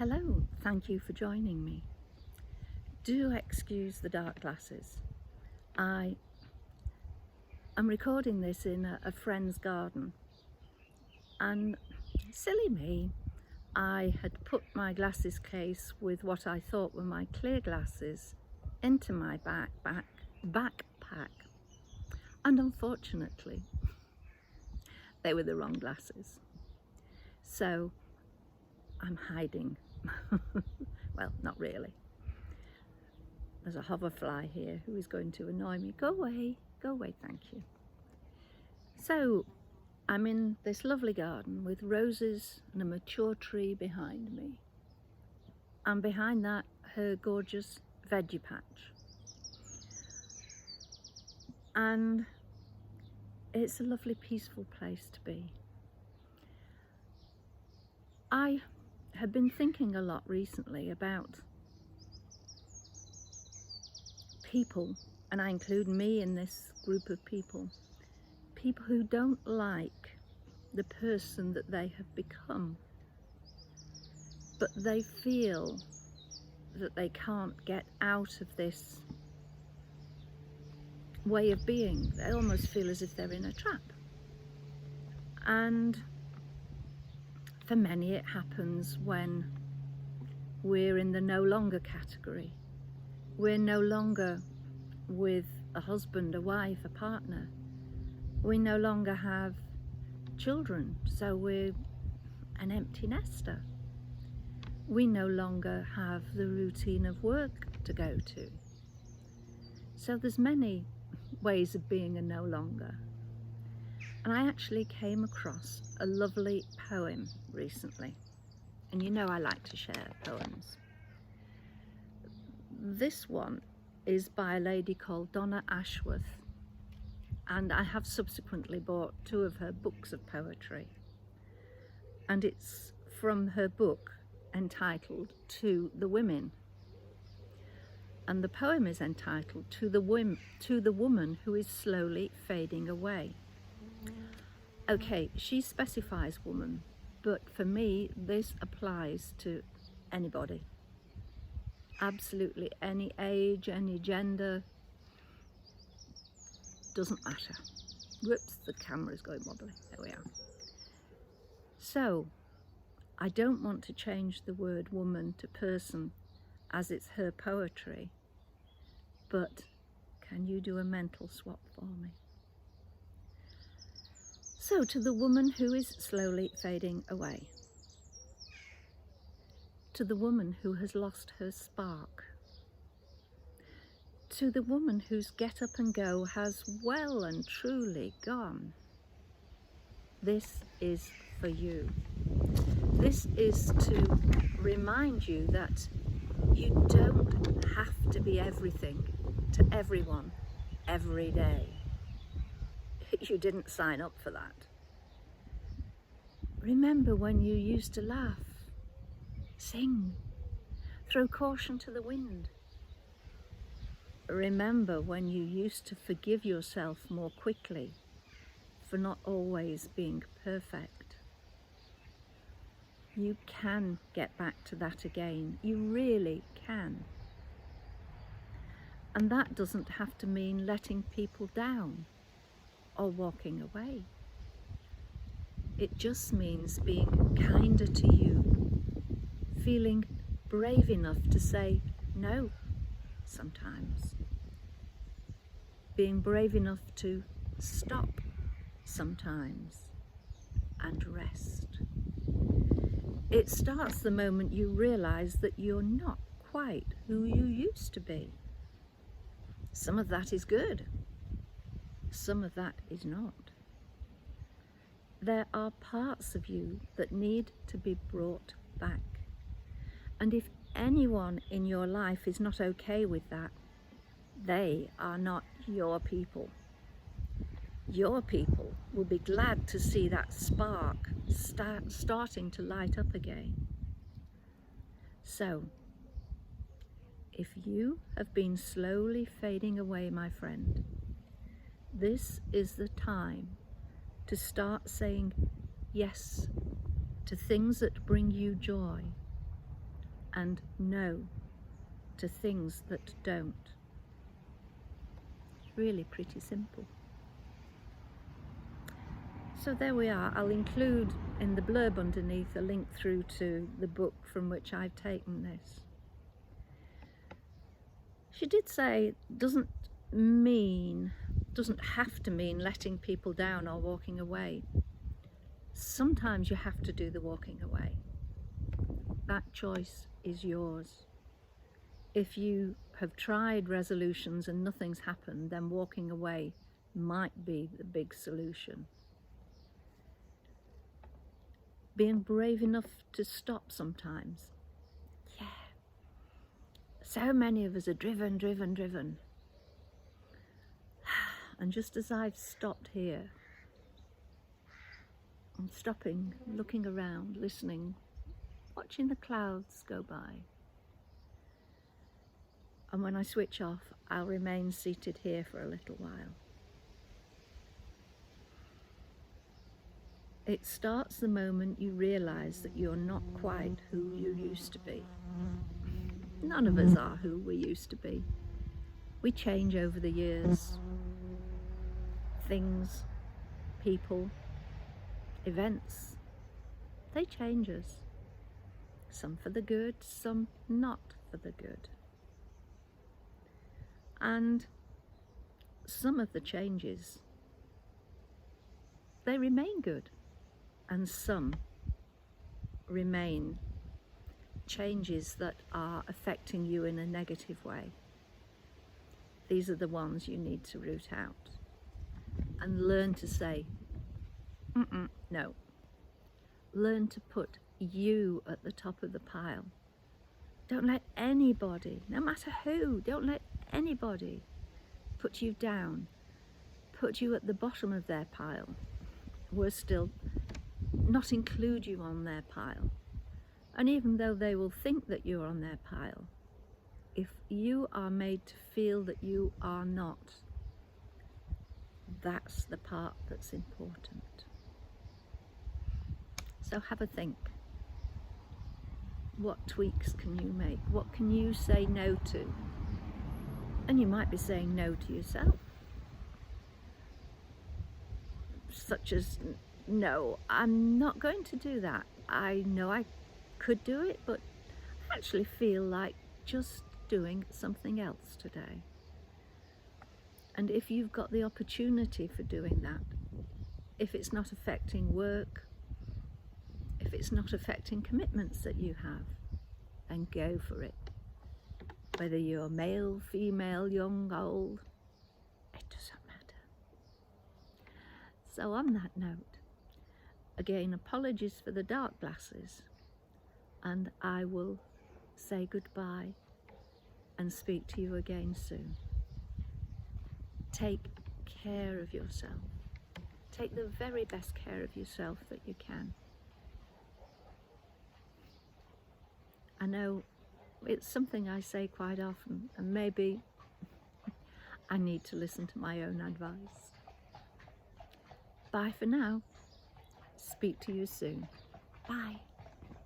Hello, thank you for joining me. Do excuse the dark glasses. I am recording this in a friend's garden, and silly me, I had put my glasses case with what I thought were my clear glasses into my backpack, and unfortunately they were the wrong glasses. So I'm hiding. Well, not really. There's a hoverfly here who is going to annoy me. Go away, thank you. So I'm in this lovely garden with roses and a mature tree behind me. And behind that, her gorgeous veggie patch. And it's a lovely, peaceful place to be. I have been thinking a lot recently about people, and I include me in this group of people who don't like the person that they have become, but they feel that they can't get out of this way of being. They almost feel as if they're in a trap. And for many it happens when we're in the no longer category. We're no longer with a husband, a wife, a partner. We no longer have children, so we're an empty nester. We no longer have the routine of work to go to. So there's many ways of being a no longer. And I actually came across a lovely poem recently. And you know I like to share poems. This one is by a lady called Donna Ashworth, and I have subsequently bought 2 of her books of poetry. And it's from her book entitled To the Women. And the poem is entitled To the Woman Who is Slowly Fading Away. Okay, she specifies woman, but for me this applies to anybody. Absolutely any age, any gender, doesn't matter. Whoops, the camera's going wobbly. There we are. So, I don't want to change the word woman to person as it's her poetry, but can you do a mental swap for me? So, to the woman who is slowly fading away. To the woman who has lost her spark. To the woman whose get up and go has well and truly gone. This is for you. This is to remind you that you don't have to be everything to everyone every day. You didn't sign up for that. Remember when you used to laugh, sing, throw caution to the wind. Remember when you used to forgive yourself more quickly for not always being perfect. You can get back to that again. You really can. And that doesn't have to mean letting people down or walking away. It just means being kinder to you, feeling brave enough to say no sometimes, being brave enough to stop sometimes and rest. It starts the moment you realize that you're not quite who you used to be. Some of that is good. Some of that is not. There are parts of you that need to be brought back. And if anyone in your life is not okay with that, they are not your people. Your people will be glad to see that spark starting to light up again. So, if you have been slowly fading away, my friend, this is the time to start saying yes to things that bring you joy, and no to things that don't. It's really pretty simple. So there we are. I'll include in the blurb underneath a link through to the book from which I've taken this. She did say it doesn't have to mean letting people down or walking away. Sometimes you have to do the walking away. That choice is yours. If you have tried resolutions and nothing's happened, then walking away might be the big solution. Being brave enough to stop sometimes. Yeah. So many of us are driven. And just as I've stopped here, I'm stopping, looking around, listening, watching the clouds go by. And when I switch off, I'll remain seated here for a little while. It starts the moment you realise that you're not quite who you used to be. None of us are who we used to be. We change over the years. Things, people, events, they change us. Some for the good, some not for the good. And some of the changes, they remain good, and some remain changes that are affecting you in a negative way. These are the ones you need to root out and learn to say, no. Learn to put you at the top of the pile. Don't let anybody, no matter who, don't let anybody put you down, put you at the bottom of their pile. Worse still, not include you on their pile. And even though they will think that you're on their pile, if you are made to feel that you are not, that's the part that's important. So have a think. What tweaks can you make? What can you say no to? And you might be saying no to yourself. Such as, no, I'm not going to do that. I know I could do it, but I actually feel like just doing something else today. And if you've got the opportunity for doing that, if it's not affecting work, if it's not affecting commitments that you have, then go for it. Whether you're male, female, young, old, it doesn't matter. So on that note, again, apologies for the dark glasses, and I will say goodbye and speak to you again soon. Take care of yourself. Take the very best care of yourself that you can. I know it's something I say quite often, and maybe I need to listen to my own advice. Bye for now. Speak to you soon. Bye.